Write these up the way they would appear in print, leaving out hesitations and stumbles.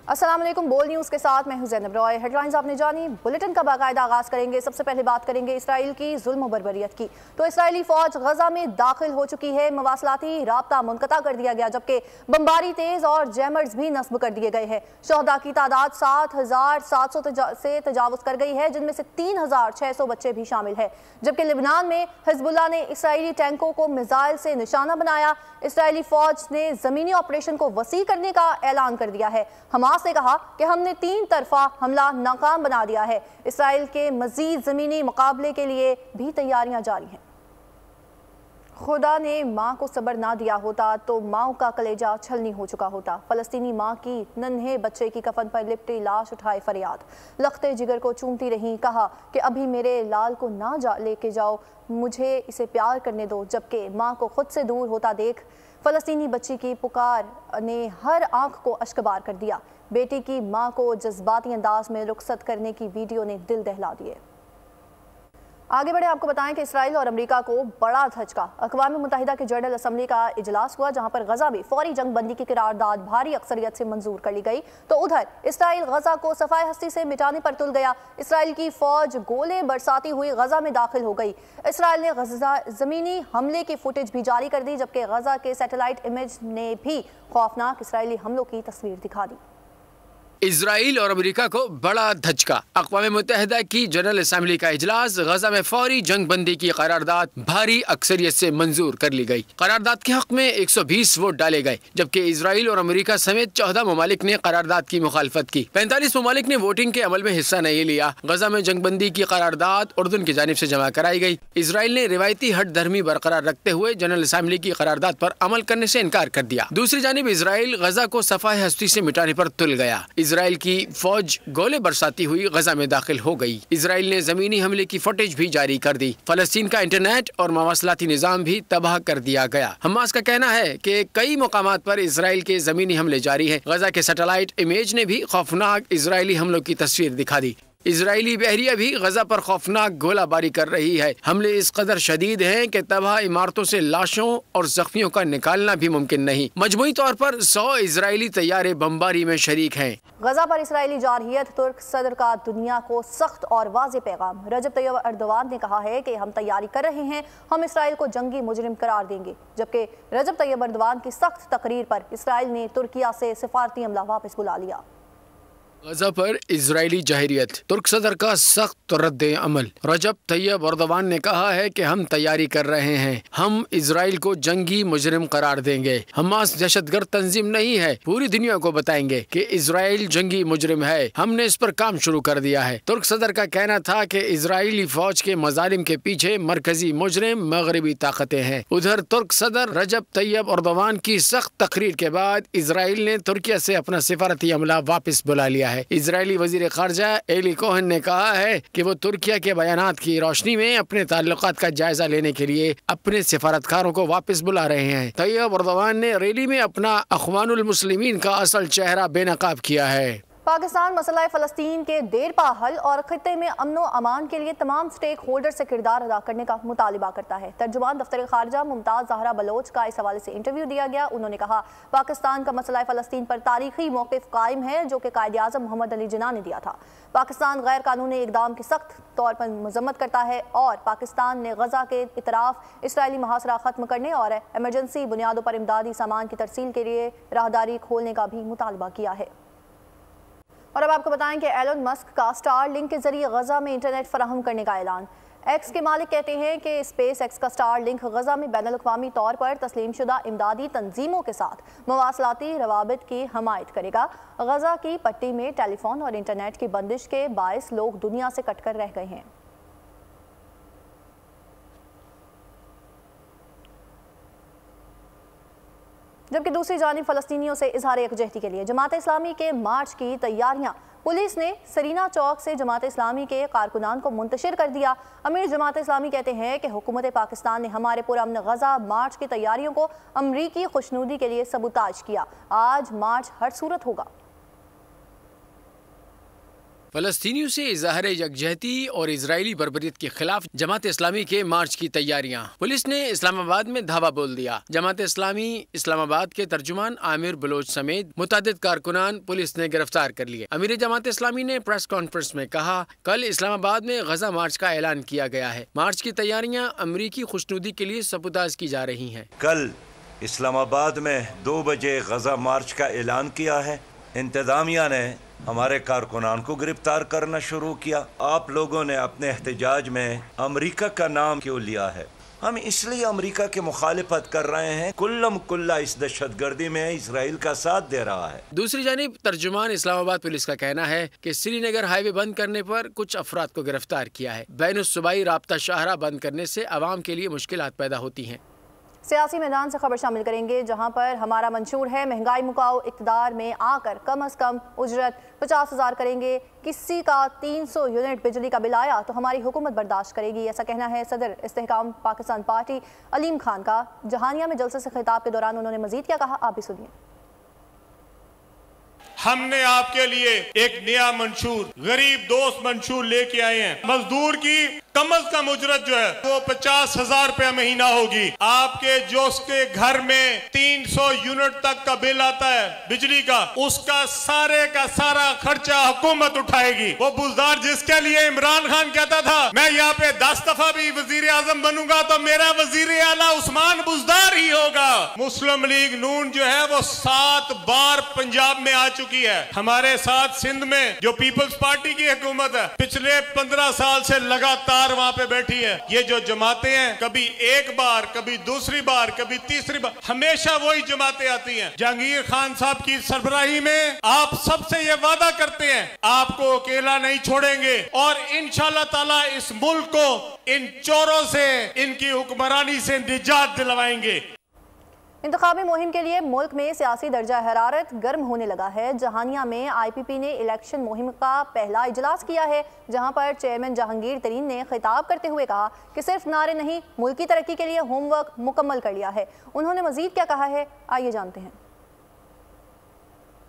अस्सलाम वालेकुम। बोल न्यूज़ के साथ मैं हूं ज़ैनब रॉय। हेडलाइंस आपने जानी, बुलेटिन का बाकायदा आगाज़ करेंगे। सबसे पहले बात करेंगे इसराइल की जुल्म बर्बरियत की। तो इसराइली फ़ौज गजा में दाखिल हो चुकी है। मवासलाती राब्ता मुनक़ता कर दिया गया, जबकि बमबारी तेज़ और जैमर्स भी नस्ब कर दिए गए हैं। शहदा की तादाद 7,700 से तजावुज़ कर गई है, जिनमें से 3,600 बच्चे भी शामिल है। जबकि लिबनान में हिज़्बुल्लाह ने इसराइली टैंकों को मिसाइल से निशाना बनाया। इसराइली फ़ौज ने ज़मीनी ऑपरेशन को वसी करने का ऐलान कर दिया है। हमास ने कहा कि हमने 3 तरफा हमला नाकाम बना दिया है। इसराइल के मजीद ज़मीनी मुकाबले के लिए भी तैयारियां जारी हैं। खुदा ने माँ को सब्र ना दिया होता तो माँ का कलेजा छलनी हो चुका होता। फलस्तीनी माँ की नन्हे बच्चे की कफन पर लिपटी लाश उठाए फरियाद, लख्ते जिगर को चूमती रही, कहा कि अभी मेरे लाल को ना लेके जाओ, मुझे इसे प्यार करने दो। जबकि माँ को खुद से दूर होता देख फलस्तीनी बच्ची की पुकार ने हर आंख को अश्कबार कर दिया। बेटी की माँ को जज्बाती अंदाज में रुखसत करने की वीडियो ने दिल दहला दिए। आगे बढ़े, आपको बताएं कि इसराइल और अमेरिका को बड़ा धचका। अक़वाम मुत्तहिदा की जनरल असम्बली का इजलास हुआ, जहां पर गजा में फौरी जंग बंदी की करारदाद भारी अक्सरियत से मंजूर कर ली गई। तो उधर इसराइल गजा को सफाई हस्ती से मिटाने पर तुल गया। इसराइल की फौज गोले बरसाती हुई गजा में दाखिल हो गई। इसराइल ने गजा जमीनी हमले की फुटेज भी जारी कर दी, जबकि गजा के सैटेलाइट इमेज ने भी खौफनाक इसराइली हमलों की तस्वीर दिखा दी। इसराइल और अमेरिका को बड़ा धचका। अक़वाम मुत्तहिदा की जनरल असम्बली का इजलास, गजा में फौरी जंग बंदी की करारदाद भारी अक्सरियत से मंजूर कर ली गई। करारदाद के हक में 120 वोट डाले गए, जबकि इसराइल और अमेरिका समेत 14 ममालिक ने करारदाद की मुखालफत की। 45 ममालिक ने वोटिंग के अमल में हिस्सा नहीं लिया। गजा में जंग बंदी की करारदाद उर्दन की जानिब से जमा कराई गई। इसराइल ने रिवायती हट धर्मी बरकरार रखते हुए जनरल असम्बली की करारदाद पर अमल करने से इनकार कर दिया। दूसरी जानिब इसराइल गजा को सफाई हस्ती से मिटाने पर तुल गया। इसराइल की फौज गोले बरसाती हुई गजा में दाखिल हो गई। इसराइल ने जमीनी हमले की फुटेज भी जारी कर दी। फलस्तीन का इंटरनेट और मवासलाती निजाम भी तबाह कर दिया गया। हमास का कहना है कि कई मुकामात पर इसराइल के जमीनी हमले जारी हैं। गजा के सैटेलाइट इमेज ने भी खौफनाक इसराइली हमलों की तस्वीर दिखा दी। इजरायली बहरिया भी गजा पर खौफनाक गोलाबारी कर रही है। हमले इस कदर शदीद हैं कि तबाह इमारतों से लाशों और जख्मियों का निकालना भी मुमकिन नहीं। मजमूई तौर पर 100 इजरायली तैयारे बमबारी में शरीक हैं। गजा पर इसराइली जारहियत, तुर्क सदर का दुनिया को सख्त और वाज़ेह पैगाम। रजब तैयब अर्दोगान ने कहा है कि हम तैयारी कर रहे हैं, हम इसराइल को जंगी मुजरिम करार देंगे। जबकि रजब तैयब अर्दोगान की सख्त तकरीर पर इसराइल ने तुर्किया से सिफारती अमला वापस बुला लिया। गजा पर इजरायली जाहिरियत, तुर्क सदर का सख्त रद्द अमल। रजब तैयब अर्दोगान ने कहा है कि हम तैयारी कर रहे हैं, हम इजराइल को जंगी मुजरिम करार देंगे। हमास दहशतगर्द तंजीम नहीं है, पूरी दुनिया को बताएंगे कि इजराइल जंगी मुजरिम है। हमने इस पर काम शुरू कर दिया है। तुर्क सदर का कहना था कि इजरायली फौज के मजालिम के पीछे मरकजी मुजरिम मगरबी ताकतें हैं। उधर तुर्क सदर रजब तैयब अर्दोगान की सख्त तकरीर के बाद इसराइल ने तुर्किया से अपना सिफारती अमला वापस बुला लिया है। इजरायली वजीर खारजा एली कोहन ने कहा है कि वो तुर्किया के बयानात की रोशनी में अपने ताल्लुकात का जायजा लेने के लिए अपने सिफारतकारों को वापस बुला रहे हैं। तैयब अर्दोगान ने रैली में अपना अखवानुल मुस्लिमीन का असल चेहरा बेनकाब किया है। पाकिस्तान मसला फ़लस्तीन के देरपा हल और खित्ते में अमन व अमान के लिए तमाम स्टेक होल्डर से किरदार अदा करने का मुतालिबा करता है। तर्जुमान दफ्तर खारजा मुमताज़ ज़हरा बलोच का इस हवाले से इंटरव्यू दिया गया। उन्होंने कहा, पाकिस्तान का मसला फ़लस्तीन पर तारीखी मौक़िफ़ कायम है, जो कि कायद आज़म मोहम्मद अली जिन्ना ने दिया था। पाकिस्तान गैर कानूनी इक़दाम की सख्त तौर पर मज़म्मत करता है और पाकिस्तान ने गजा के इतराफ़ इसराइली मुहासरा ख़त्म करने और एमरजेंसी बुनियादों पर इमदादी सामान की तरसील के लिए राहदारी खोलने का भी मुतालबा किया है। और अब आपको बताएं कि एलन मस्क का स्टार लिंक के जरिए गजा में इंटरनेट फराहम करने का ऐलान। एक्स के मालिक कहते हैं कि स्पेस एक्स का स्टार लिंक गजा में बैनुल-अक़वामी तौर पर तस्लीम शुदा इमदादी तंजीमों के साथ मवासलाती रवाबित की हमायत करेगा। गजा की पट्टी में टेलीफोन और इंटरनेट की बंदिश के बायस लोग दुनिया से कटकर रह गए हैं। जबकि दूसरी जानिब फ़लस्तीनियों से इजहार यकजहती के लिए जमात इस्लामी के मार्च की तैयारियां, पुलिस ने सरीना चौक से जमात इस्लामी के कारकुनान को मुंतशिर कर दिया। अमीर जमात इस्लामी कहते हैं कि हुकूमत पाकिस्तान ने हमारे पुरअमन गजा मार्च की तैयारियों को अमरीकी खुशनुदी के लिए सबूताज किया। आज मार्च हर सूरत होगा। فلسطینیوں سے اظہار یکجہتی اور اسرائیلی بربریت کے خلاف جماعت اسلامی کے مارچ کی تیاریاں۔ پولیس نے اسلام آباد میں دھاوا بول دیا۔ جماعت اسلامی اسلام آباد کے ترجمان عامر بلوچ سمیت متعدد کارکنان پولیس نے گرفتار کر لیے۔ امیر جماعت اسلامی نے پریس کانفرنس میں کہا، کل اسلام آباد میں غزہ مارچ کا اعلان کیا گیا ہے۔ مارچ کی تیاریاں امریکی خوشنودی کے لیے سبوتاژ کی جا رہی ہیں۔ کل اسلام آباد میں 2 بجے غزہ مارچ کا اعلان کیا ہے۔ انتظامیہ نے ہمارے کارکنان کو گرفتار کرنا شروع کیا۔ آپ لوگوں نے اپنے احتجاج میں امریکہ کا نام کیوں لیا ہے؟ ہم اس لیے امریکہ کی مخالفت کر رہے ہیں، کلم کلا اس دہشت گردی میں اسرائیل کا ساتھ دے رہا ہے۔ دوسری جانب ترجمان اسلام آباد پولیس کا کہنا ہے کہ سری نگر ہائی وے بند کرنے پر کچھ افراد کو گرفتار کیا ہے۔ بین الصوبائی رابطہ شاہراہ بند کرنے سے عوام کے لیے مشکلات پیدا ہوتی ہیں۔ سیاسی میدان سے خبر شامل کریں گے، جہاں پر ہمارا منشور ہے مہنگائی مکاؤ، اقتدار میں آ کر کم از کم اجرت 50,000 کریں گے۔ کسی کا 300 یونٹ بجلی کا بل آیا تو ہماری حکومت برداشت کرے گی، ایسا کہنا ہے صدر استحکام پاکستان پارٹی علیم خان کا۔ جہانیہ میں جلسے سے خطاب کے دوران انہوں نے مزید کیا کہا، آپ بھی سنیے۔ ہم نے آپ کے لیے ایک نیا منشور، غریب دوست منشور لے کے آئے ہیں۔ مزدور کی کم از کم اجرت جو ہے وہ 50,000 روپے مہینہ ہوگی۔ آپ کے جو اس کے گھر میں 300 یونٹ تک کا بل آتا ہے بجلی کا، اس کا سارا خرچہ حکومت اٹھائے گی۔ وہ بزدار جس کے لیے عمران خان کہتا تھا میں یہاں پہ 10 دفعہ بھی وزیر اعظم بنوں گا تو میرا وزیر اعلیٰ عثمان بزدار ہی ہوگا۔ مسلم لیگ نون جو ہے وہ 7 بار پنجاب میں آ چکی ہے۔ ہمارے ساتھ سندھ میں جو پیپلز پارٹی کی حکومت ہے پچھلے 15 سال سے لگاتار وہاں پہ بیٹھی ہے۔ یہ جو جماعتیں ہیں کبھی ایک بار، کبھی دوسری بار، کبھی تیسری بار، ہمیشہ وہی جماعتیں آتی ہیں۔ جہانگیر خان صاحب کی سربراہی میں آپ سب سے یہ وعدہ کرتے ہیں آپ کو اکیلا نہیں چھوڑیں گے اور انشاءاللہ تعالی اس ملک کو ان چوروں سے، ان کی حکمرانی سے نجات دلوائیں گے۔ انتخابی مہم کے لیے ملک میں سیاسی درجہ حرارت گرم ہونے لگا ہے۔ جہانیہ میں آئی پی پی نے الیکشن مہم کا پہلا اجلاس کیا ہے، جہاں پر چیئرمین جہانگیر ترین نے خطاب کرتے ہوئے کہا کہ صرف نعرے نہیں، ملکی ترقی کے لیے ہوم ورک مکمل کر لیا ہے۔ انہوں نے مزید کیا کہا ہے، آئیے جانتے ہیں۔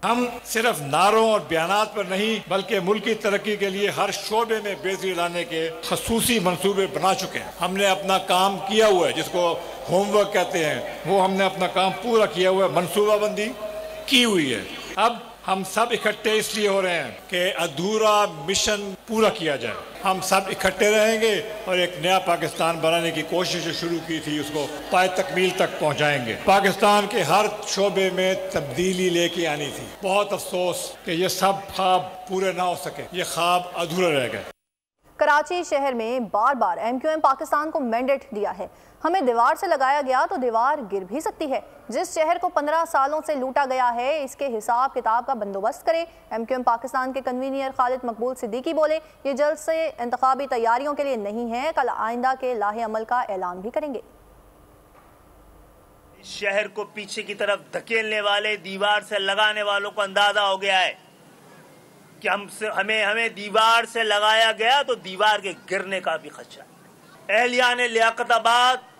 ہم صرف نعروں اور بیانات پر نہیں بلکہ ملکی ترقی کے لیے ہر شعبے میں بہتری لانے کے خصوصی منصوبے بنا چکے ہیں۔ ہم نے اپنا کام کیا ہوا ہے، جس کو ہوم ورک کہتے ہیں، وہ ہم نے اپنا کام پورا کیا ہوا ہے، منصوبہ بندی کی ہوئی ہے۔ اب ہم سب اکٹھے اس لیے ہو رہے ہیں کہ ادھورا مشن پورا کیا جائے۔ ہم سب اکٹھے رہیں گے اور ایک نیا پاکستان بنانے کی کوشش جو شروع کی تھی اس کو پائے تکمیل تک پہنچائیں گے۔ پاکستان کے ہر شعبے میں تبدیلی لے کے آنی تھی۔ بہت افسوس کہ یہ سب خواب پورے نہ ہو سکے، یہ خواب ادھورے رہ گئے۔ کراچی شہر میں بار بار ایم کیو ایم پاکستان کو مینڈیٹ دیا ہے، ہمیں دیوار سے لگایا گیا تو دیوار گر بھی سکتی ہے۔ جس شہر کو 15 سالوں سے لوٹا گیا ہے اس کے حساب کتاب کا بندوبست کرے۔ ایم کیو ایم پاکستان کے کنوینر خالد مقبول صدیقی بولے، یہ جلد سے انتخابی تیاریوں کے لیے نہیں ہے، کل آئندہ کے لاہے عمل کا اعلان بھی کریں گے۔ شہر کو پیچھے کی طرف دھکیلنے والے، دیوار سے لگانے والوں کو اندازہ ہو گیا ہے کہ ہمیں دیوار سے لگایا گیا تو دیوار کے گرنے کا بھی خدشہ ہے۔ اہلیان لیاقت آباد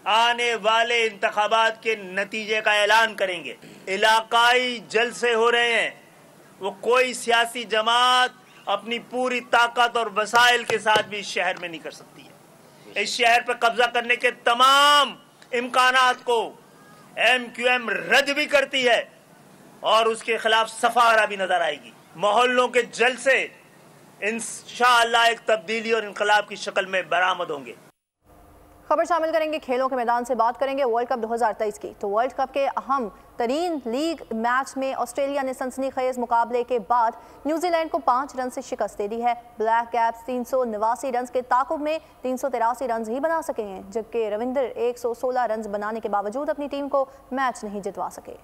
آنے والے انتخابات کے نتیجے کا اعلان کریں گے۔ علاقائی جلسے ہو رہے ہیں، وہ کوئی سیاسی جماعت اپنی پوری طاقت اور وسائل کے ساتھ بھی اس شہر میں نہیں کر سکتی ہے۔ اس شہر پہ قبضہ کرنے کے تمام امکانات کو ایم کیو ایم رد بھی کرتی ہے اور اس کے خلاف صفارہ بھی نظر آئے گی۔ محلوں کے جلسے انشاءاللہ ایک تبدیلی اور انقلاب کی شکل میں برآمد ہوں گے۔ خبر شامل کریں گے کھیلوں کے میدان سے، بات کریں گے ورلڈ کپ 2023 کی۔ تو ورلڈ کپ کے اہم ترین لیگ میچ میں آسٹریلیا نے سنسنی خیز مقابلے کے بعد نیوزی لینڈ کو 5 رن سے شکست دے دی ہے۔ بلیک کیپس 389 رنز کے تعاقب میں 383 رنز ہی بنا سکے ہیں، جبکہ روندر 116 رنز بنانے کے باوجود اپنی ٹیم کو میچ نہیں جتوا سکے۔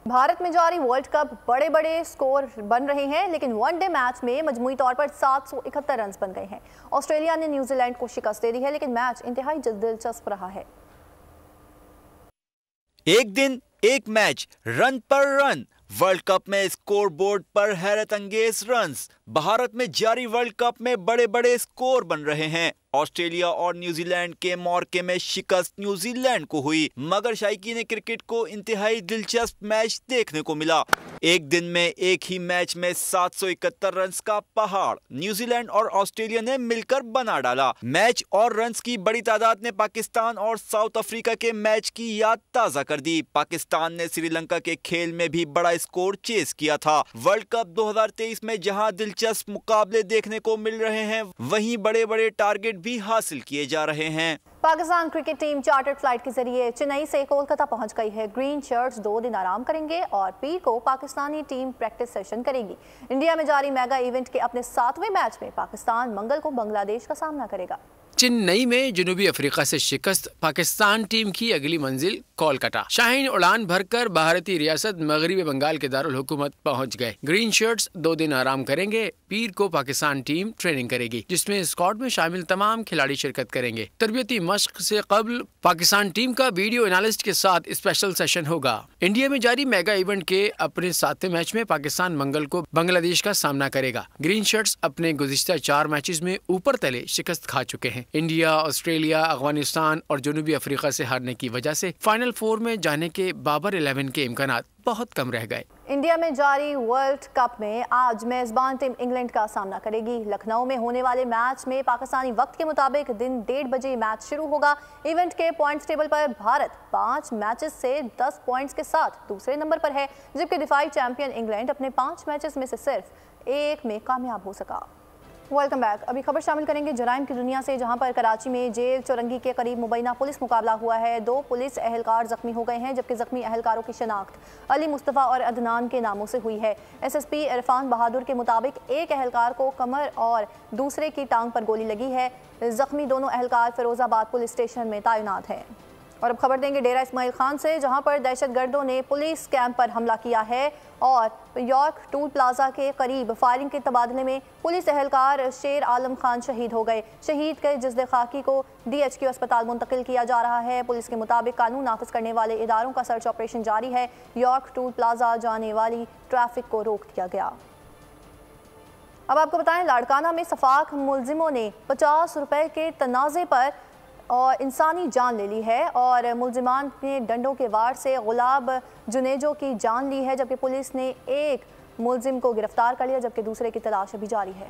بھارت میں جاری ورلڈ کپ بڑے بڑے سکور بن رہے ہیں، لیکن ون ڈے میچ میں مجموعی طور پر 771 رنز بن گئے ہیں۔ آسٹریلیا نے نیوزی لینڈ کو شکست دے دی ہے، لیکن میچ انتہائی دلچسپ رہا ہے۔ ایک دن ایک میچ، رن پر رن، ورلڈ کپ میں اسکور بورڈ پر حیرت انگیز رنز۔ بھارت میں جاری ورلڈ کپ میں بڑے بڑے اسکور بن رہے ہیں۔ ऑस्ट्रेलिया और न्यूजीलैंड के मौके में शिकस्त न्यूजीलैंड को हुई, मगर शायकीन क्रिकेट को इंतहाई दिलचस्प मैच देखने को मिला। एक दिन में एक ही मैच में 771 रन का पहाड़ न्यूजीलैंड और ऑस्ट्रेलिया ने मिलकर बना डाला। मैच और रन्स की बड़ी तादाद ने पाकिस्तान और साउथ अफ्रीका के मैच की याद ताज़ा कर दी। पाकिस्तान ने श्रीलंका के खेल में भी बड़ा स्कोर चेस किया था। वर्ल्ड कप 2023 में जहां दिलचस्प मुकाबले देखने को मिल रहे हैं, वहीं बड़े बड़े टारगेट भी हासिल किए जा रहे हैं। Pakistan cricket team chartered flight के जरिए चेन्नई से कोलकाता पहुंच गई है। ग्रीन शर्ट्स 2 दिन आराम करेंगे और पीर को पाकिस्तानी टीम प्रैक्टिस सेशन करेगी। इंडिया में जारी मेगा इवेंट के अपने 7वें मैच में पाकिस्तान मंगल को बांग्लादेश का सामना करेगा। चेन्नई में जनूबी अफ्रीका से शिकस्त पाकिस्तान टीम की अगली मंजिल कोलकाता। शाहीन उड़ान भरकर भारतीय रियासत मगरबी बंगाल के दारुल हुकूमत पहुंच गए। ग्रीन शर्ट्स 2 दिन आराम करेंगे। पीर को पाकिस्तान टीम ट्रेनिंग करेगी, जिसमें स्क्वाड में शामिल तमाम खिलाड़ी शिरकत करेंगे। तरबियती मश्क से कबल पाकिस्तान टीम का वीडियो एनालिस्ट के साथ स्पेशल सेशन होगा। इंडिया में जारी मेगा इवेंट के अपने 7वें मैच में पाकिस्तान मंगल को बांग्लादेश का सामना करेगा। ग्रीन शर्ट्स अपने गुज़िश्ता 4 मैचेस में ऊपर तले शिकस्त खा चुके हैं। इंडिया, ऑस्ट्रेलिया, अफगानिस्तान और जनूबी अफ्रीका से हारने की वजह से फाइनल 4 में जाने के बाबर 11 के इम्कानात बहुत कम रह गए। इंडिया में जारी वर्ल्ड कप में आज मेजबान टीम इंग्लैंड का सामना करेगी। लखनऊ में होने वाले मैच में पाकिस्तानी वक्त के मुताबिक दिन 1:30 बजे मैच शुरू होगा। इवेंट के पॉइंट्स टेबल पर भारत 5 मैचेस से 10 पॉइंट्स के साथ दूसरे नंबर पर है, जबकि डिफाई चैंपियन इंग्लैंड अपने 5 मैचेस में से सिर्फ 1 में कामयाब हो सका। Welcome back. अभी खबर शामिल करेंगे जराइम की दुनिया से, जहां पर कराची में जेल चौरंगी के करीब मुबैना पुलिस मुकाबला हुआ है। 2 पुलिस एहलकार जख्मी हो गए हैं, जबकि जख्मी एहलकारों की शनाख्त अली मुस्तफ़ा और अदनान के नामों से हुई है। SSP इरफान बहादुर के मुताबिक एक एहलकार को कमर और दूसरे की टांग पर गोली लगी है। जख्मी दोनों एहलकार फिरोजाबाद पुलिस स्टेशन में तैनात हैं। और अब खबर देंगे डेरा इस्माइल खान से, जहां पर दहशतगर्दों ने पुलिस कैंप पर हमला किया है और यॉर्क टूल प्लाजा के करीब फायरिंग के तबादले में पुलिस एहलकार शेर आलम खान शहीद हो गए। शहीद के जिस्द खाकी को DHQ अस्पताल मुंतकिल किया जा रहा है। पुलिस के मुताबिक कानून नाफिज करने वाले इदारों का सर्च ऑपरेशन जारी है। यॉर्क टूल प्लाजा जाने वाली ट्रैफिक को रोक दिया गया। अब आपको बताएं, लाड़काना में सफाक मुलजिमों ने 50 रुपए के तनाज़े पर और इंसानी जान ले ली है और मुलजिमान ने डंडों के वार से गुलाब जुनेजो की जान ली है, जबकि पुलिस ने एक मुलजिम को गिरफ्तार कर लिया, जबकि दूसरे की तलाश अभी जारी है।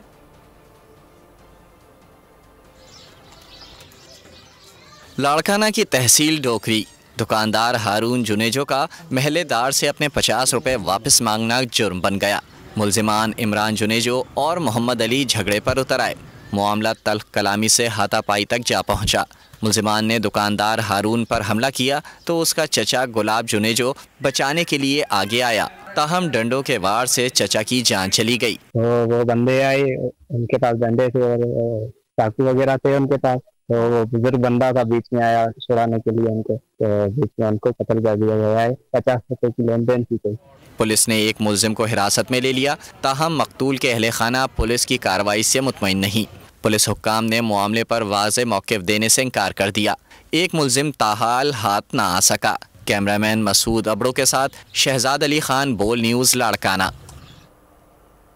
लाड़काना की तहसील डोकरी दुकानदार हारून जुनेजो का महलेदार से अपने 50 रुपए वापस मांगना जुर्म बन गया। मुलजिमान इमरान जुनेजो और मोहम्मद अली झगड़े पर उतर आए। मामला तल्ख कलामी से हाथापाई तक जा पहुंचा। मुलजिमान ने दुकानदार हारून पर हमला किया तो उसका चचा गुलाब जुनेजो बचाने के लिए आगे आया, ताहम डंडों के वार से चचा की जान चली गई। वो बंदे आए, उनके पास डंडे थे और चाकू वगैरह थे उनके पास, तो वो बुजुर्ग बंदा था बीच में आया छुड़ाने के लिए उनको, तो बीच में उनको कत्ल कर दिया गया है। 50 रुपए की लेन देन थी। पुलिस ने एक मुलजिम को हिरासत में ले लिया, ताहम मकतूल के अहले खाना पुलिस की कार्रवाई से मुतमईन नहीं। पुलिस हुक्काम ने मामले पर वाज़े मौक़िफ़ देने से इनकार कर दिया। एक मुलजिम ताहाल हाथ ना आ सका। कैमरामैन मसूद अबड़ो के साथ शहजाद अली खान, बोल न्यूज़, लाड़काना।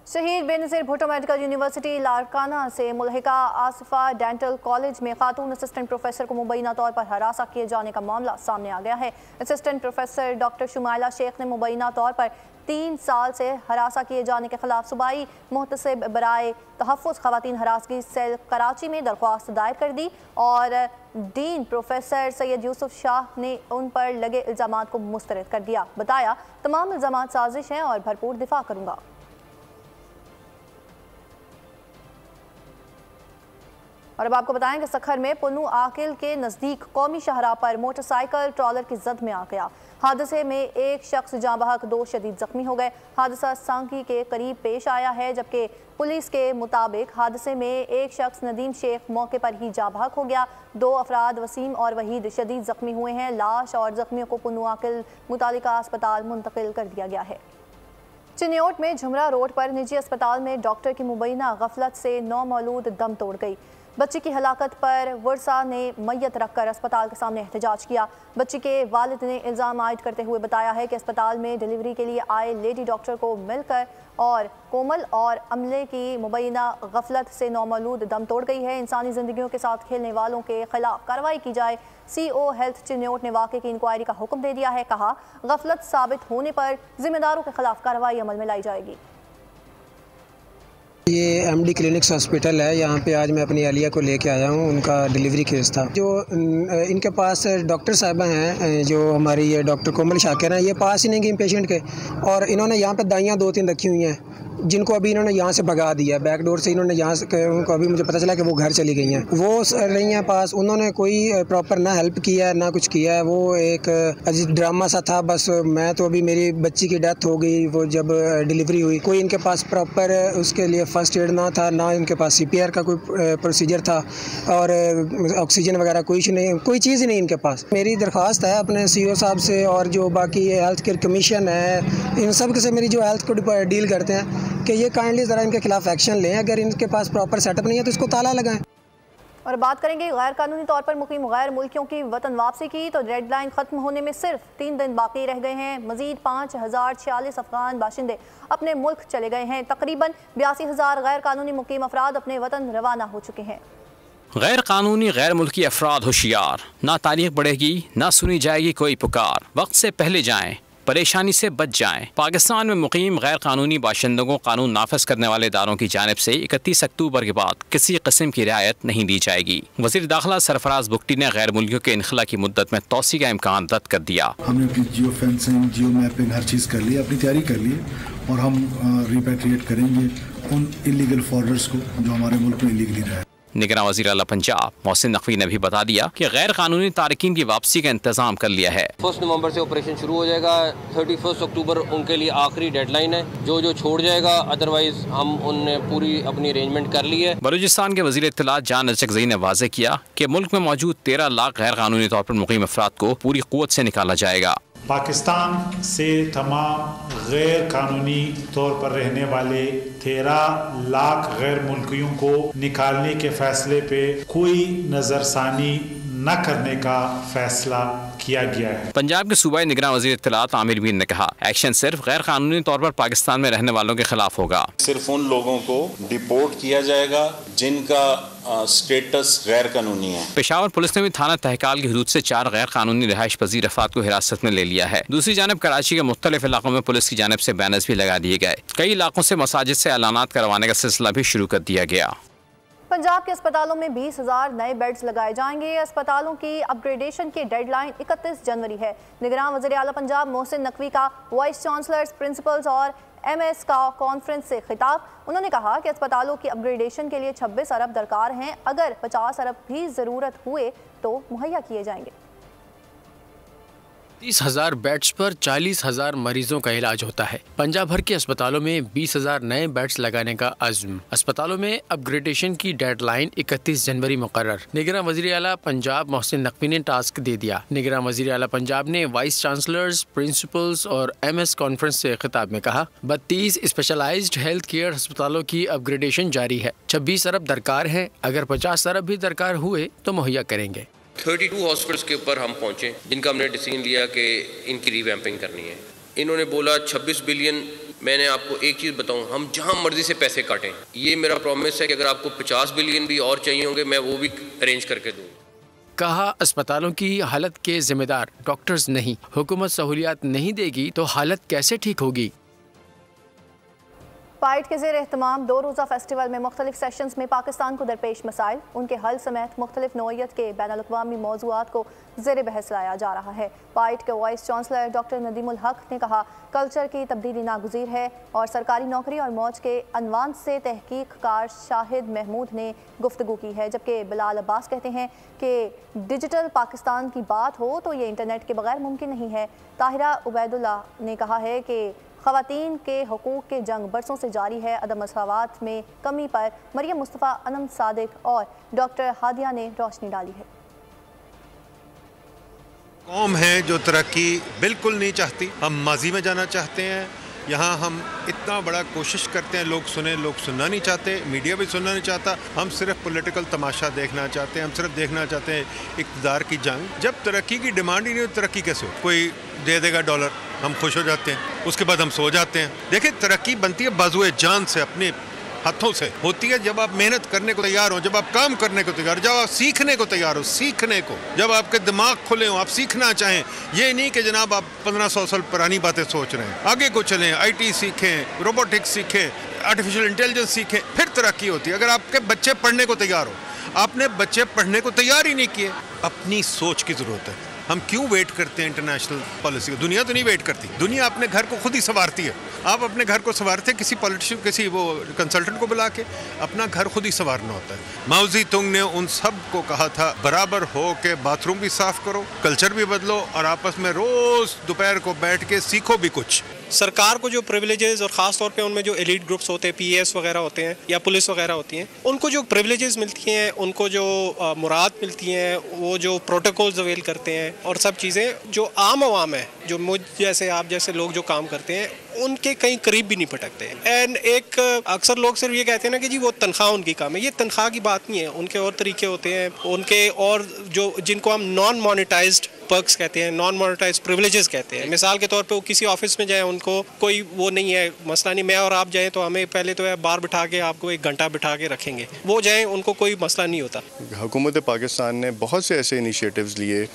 शहीद बेनज़ीर भुट्टो मेडिकल यूनिवर्सिटी लाड़काना से मुल्हिका आसिफा डेंटल कॉलेज में खातून असिस्टेंट प्रोफेसर को मुबैना तौर पर हरासा किए जाने का मामला सामने आ गया है। Assistant professor doctor Shumaila Shaikh ने मुबैना तौर पर 3 साल से हरासा किए जाने के खिलाफ सूबाई मुहतसिब बराए तहफ़्फ़ुज़ ख़वातीन हरासगी सेल कराची में दरख्वास्त दायर कर दी और डीन प्रोफेसर सैयद यूसुफ शाह ने उन पर लगे इल्ज़ामात को मुस्तरद कर दिया। बताया, तमाम इल्ज़ामात साजिश हैं और भरपूर दिफा करूँगा। और अब आपको बताएं कि सखर में पुन्नू आकिल के नज़दीक कौमी शाहराह पर मोटरसाइकिल ट्रॉलर की जद में आ गया। हादसे में एक शख्स जाँ बहक, 2 शदीद जख्मी हो गए। हादसा सांकी के करीब पेश आया है, जबकि पुलिस के मुताबिक हादसे में एक शख्स नदीम शेख मौके पर ही जाँ बहक हो गया। 2 अफराद वसीम और वहीद शदीद जख्मी हुए हैं। लाश और जख्मियों को पुन्नू आकिल मुतालिका अस्पताल मुंतकिल कर दिया गया है। चिन्योट में झुमरा रोड पर निजी अस्पताल में डॉक्टर की मुबैना गफलत से नौमौलूद दम तोड़ गई। بچی کی ہلاکت پر ورثا نے میت رکھ کر اسپتال کے سامنے احتجاج کیا۔ بچی کے والد نے الزام عائد کرتے ہوئے بتایا ہے کہ اسپتال میں ڈیلیوری کے لیے آئے لیڈی ڈاکٹر کو مل کر اور کومل اور عملے کی مبینہ غفلت سے نومولود دم توڑ گئی ہے۔ انسانی زندگیوں کے ساتھ کھیلنے والوں کے خلاف کارروائی کی جائے۔ سی او ہیلتھ چنیوٹ نے واقعے کی انکوائری کا حکم دے دیا ہے۔ کہا غفلت ثابت ہونے پر ذمہ داروں کے خلاف کارروائی عمل میں لائی جائے گی۔ یہ ایم ڈی کلینکس ہاسپٹل ہے، یہاں پہ آج میں اپنی اہلیہ کو لے کے آیا ہوں، ان کا ڈیلیوری کیس تھا۔ جو ان کے پاس ڈاکٹر صاحبہ ہیں، جو ہماری یہ ڈاکٹر کومل شاکر ہیں، یہ پاس ہی نہیں گئی پیشنٹ کے، اور انہوں نے یہاں پہ دائیاں 2-3 رکھی ہوئی ہیں جن کو ابھی انہوں نے یہاں سے بھگا دیا، بیک ڈور سے انہوں نے یہاں سے، ان کو ابھی مجھے پتہ چلا کہ وہ گھر چلی گئی ہیں، وہ رہی ہیں پاس، انہوں نے کوئی پراپر نہ ہیلپ کیا ہے نہ کچھ کیا ہے، وہ ایک عجیب ڈرامہ سا تھا۔ بس میں تو ابھی میری بچی کی ڈیتھ ہو گئی، وہ جب ڈیلیوری ہوئی، کوئی ان کے پاس پراپر اس کے لیے فرسٹ ایڈ نہ تھا، نہ ان کے پاس سی پی آر کا کوئی پروسیجر تھا، اور آکسیجن وغیرہ کوئی چیز ہی نہیں ان کے پاس۔ میری درخواست ہے اپنے سی او صاحب سے اور جو باقی ہیلتھ کیئر کمیشن ہے، ان سب سے میری جو ہیلتھ کو ڈیل کرتے ہیں کہ یہ کائنڈلی ذرا ان کے خلاف ایکشن لیں، اگر ان کے پاس پراپر سیٹ اپ نہیں ہے تو اس کو تالا لگائیں۔ اور بات کریں گے غیر قانونی طور پر مقیم غیر ملکیوں کی وطن واپسی کی، تو ڈیڈ لائن ختم ہونے میں صرف 3 دن باقی رہ گئے ہیں۔ مزید 5046 افغان باشندے اپنے ملک چلے گئے ہیں۔ تقریباً 82,000 غیر قانونی مقیم افراد اپنے وطن روانہ ہو چکے ہیں۔ غیر قانونی غیر ملکی افراد ہوشیار، نہ تاریخ بڑھے گی نہ سنی جائے گی کوئی پکار، وقت سے پہلے جائیں، پریشانی سے بچ جائیں۔ پاکستان میں مقیم غیر قانونی باشندوں کو قانون نافذ کرنے والے اداروں کی جانب سے 31 اکتوبر کے بعد کسی قسم کی رعایت نہیں دی جائے گی۔ وزیر داخلہ سرفراز بگٹی نے غیر ملکیوں کے انخلا کی مدت میں توسیع کا امکان رد کر دیا۔ ہم نے اپنی جیو فینسنگ، جیو میپنگ ہر چیز کر لی، اپنی تیاری کر لی، اور ہم ریپیٹریٹ کریں گے ان انلیگل فارڈرز کو جو ہمارے ملک میں انلیگلی رہے۔ نگراں وزیر اعلیٰ پنجاب محسن نقوی نے بھی بتا دیا کہ غیر قانونی تارکین کی واپسی کا انتظام کر لیا ہے۔ 1 نومبر سے آپریشن شروع ہو جائے گا، 31 اکتوبر ان کے لیے آخری ڈیڈ لائن ہے، جو چھوڑ جائے گا، ادروائز ہم ان نے پوری اپنی ارینجمنٹ کر لی ہے۔ بلوچستان کے وزیر اطلاعات جان اچکزئی نے واضح کیا کہ ملک میں موجود 13 لاکھ غیر قانونی طور پر مقیم افراد کو پوری قوت سے نکالا جائے گا۔ پاکستان سے تمام غیر قانونی طور پر رہنے والے 13 لاکھ غیر ملکیوں کو نکالنے کے فیصلے پہ کوئی نظر ثانی نہ کرنے کا فیصلہ کیا گیا ہے۔ پنجاب کے صوبائی نگراں وزیر اطلاعات عامر میر نے کہا ایکشن صرف غیر قانونی طور پر پاکستان میں رہنے والوں کے خلاف ہوگا۔ صرف ان لوگوں کو ڈیپورٹ کیا جائے گا جن کا سٹیٹس غیر قانونی ہے۔ پشاور پولیس نے بھی تھانہ تہکال کی حدود سے 4 غیر قانونی رہائش پذیر افراد کو حراست میں لے لیا ہے۔ دوسری جانب کراچی کے مختلف علاقوں میں پولیس کی جانب سے بینرز بھی لگا دیے گئے۔ کئی علاقوں سے مساجد سے اعلانات کروانے کا سلسلہ بھی شروع کر دیا گیا۔ پنجاب کے اسپتالوں میں 20,000 نئے بیڈز لگائے جائیں گے۔ اسپتالوں کی اپ گریڈیشن کی ڈیڈ لائن 31 جنوری ہے۔ نگراں وزیر اعلیٰ پنجاب محسن نقوی کا وائس چانسلرز، پرنسپلز اور ایم ایس کا کانفرنس سے خطاب۔ انہوں نے کہا کہ اسپتالوں کی اپ گریڈیشن کے لیے 26 ارب درکار ہیں، اگر 50 ارب بھی ضرورت ہوئے تو مہیا کیے جائیں گے۔ 30,000 بیڈز پر 40,000 مریضوں کا علاج ہوتا ہے۔ پنجاب بھر کے اسپتالوں میں 20,000 نئے بیڈز لگانے کا عزم۔ اسپتالوں میں اپ گریڈیشن کی ڈیڈ لائن 31 جنوری مقرر۔ نگراں وزیر اعلیٰ پنجاب محسن نقوی نے ٹاسک دے دیا۔ نگراں وزیر اعلیٰ پنجاب نے وائس چانسلرز، پرنسپلز اور ایم ایس کانفرنس سے خطاب میں کہا 32 اسپیشلائزڈ ہیلتھ کیئر اسپتالوں کی اپ گریڈیشن جاری ہے۔ 26 ارب درکار ہیں، اگر 50 ارب بھی درکار ہوئے تو مہیا کریں گے۔ 32 ہاسپٹلس کے اوپر ہم پہنچے جن کا ہم نے ڈیسیژن لیا کہ ان کی ری ویمپنگ کرنی ہے۔ انہوں نے بولا 26 بلین، میں نے آپ کو ایک چیز بتاؤں، ہم جہاں مرضی سے پیسے کاٹیں، یہ میرا پرومس ہے کہ اگر آپ کو 50 بلین بھی اور چاہیے ہوں گے میں وہ بھی ارینج کر کے دوں۔ کہا اسپتالوں کی حالت کے ذمہ دار ڈاکٹرز نہیں، حکومت سہولیات نہیں دے گی تو حالت کیسے ٹھیک ہوگی؟ پائٹ کے زیر اہتمام 2 روزہ فیسٹیول میں مختلف سیشنز میں پاکستان کو درپیش مسائل، ان کے حل سمیت مختلف نوعیت کے بین الاقوامی موضوعات کو زیر بحث لایا جا رہا ہے۔ پائٹ کے وائس چانسلر ڈاکٹر ندیم الحق نے کہا کلچر کی تبدیلی ناگزیر ہے اور سرکاری نوکری اور موج کے عنوان سے تحقیق کار شاہد محمود نے گفتگو کی ہے، جبکہ بلال عباس کہتے ہیں کہ ڈیجیٹل پاکستان کی بات ہو تو یہ انٹرنیٹ کے بغیر ممکن نہیں ہے۔ طاہرہ عبید اللہ نے کہا ہے کہ خواتین کے حقوق کے جنگ برسوں سے جاری ہے، عدم مساوات میں کمی پر مریم مصطفیٰ، انم صادق اور ڈاکٹر ہادیہ نے روشنی ڈالی ہے۔ قوم ہے جو ترقی بالکل نہیں چاہتی، ہم ماضی میں جانا چاہتے ہیں यहाँ हम इतना बड़ा कोशिश करते हैं लोग सुने, लोग सुनना नहीं चाहते, मीडिया भी सुनना नहीं चाहता। हम सिर्फ पॉलिटिकल तमाशा देखना चाहते हैं, हम सिर्फ देखना चाहते हैं इक़्तिदार की जंग। जब तरक्की की डिमांड ही नहीं हो, तरक्की कैसे हो? कोई दे देगा डॉलर, हम खुश हो जाते हैं, उसके बाद हम सो जाते हैं। देखिए, तरक्की बनती है बाजुए जान से, अपने हाथों से होती है जब आप मेहनत करने को तैयार हो, जब आप काम करने को तैयार हो, जब आप सीखने को तैयार हो, सीखने को, जब आपके दिमाग खुले हो, आप सीखना चाहें। ये नहीं कि जनाब आप 1500 साल पुरानी बातें सोच रहे हैं। आगे को चलें, IT सीखें, रोबोटिक्स सीखें, आर्टिफिशियल इंटेलिजेंस सीखें, फिर तरक्की होती है। अगर आपके बच्चे पढ़ने को तैयार हो, आपने बच्चे पढ़ने को तैयार ही नहीं किए, अपनी सोच की ज़रूरत है। हम क्यों वेट करते हैं इंटरनेशनल पॉलिसी? दुनिया तो नहीं वेट करती, दुनिया अपने घर को खुद ही संवारती है। आप अपने घर को संवारते किसी पॉलिटिशियन, किसी वो कंसल्टेंट को बुला के? अपना घर खुद ही संवारना होता है। माओ ज़ेडुंग तुंग ने उन सब को कहा था, बराबर हो के बाथरूम भी साफ करो, कल्चर भी बदलो, और आपस में रोज़ दोपहर को बैठ के सीखो भी कुछ। सरकार को जो प्रिविलेजेस और ख़ास तौर पे उनमें जो एलीट ग्रुप्स होते हैं, PAS वगैरह होते हैं या पुलिस वगैरह होती हैं, उनको जो प्रिविलेजेस मिलती हैं, उनको जो मुराद मिलती हैं, वो जो प्रोटोकॉल्स अवेल करते हैं और सब चीज़ें, जो आम आवाम है, जो मुझ जैसे आप जैसे लोग जो काम करते हैं, उनके कहीं करीब भी नहीं पटकते। एंड एक अक्सर लोग सिर्फ ये कहते हैं ना कि जी वो तनख्वाह उनकी काम है। ये तनख्वाह की बात नहीं है, उनके और तरीके होते हैं, उनके और जो जिनको हम नॉन मोनेटाइज्ड पर्क्स कहते हैं, नॉन मोनेटाइज प्रिविलेजेस कहते हैं। मिसाल के तौर पे वो किसी ऑफिस में जाए, उनको कोई वो नहीं है, मसला नहीं, मैं और आप जाएं तो हमें पहले तो बाहर बिठा के आपको 1 घंटा बिठा के रखेंगे, वो जाएं उनको कोई मसला नहीं होता। हुकूमत पाकिस्तान ने बहुत से ऐसे इनिशिएटिव्स लिए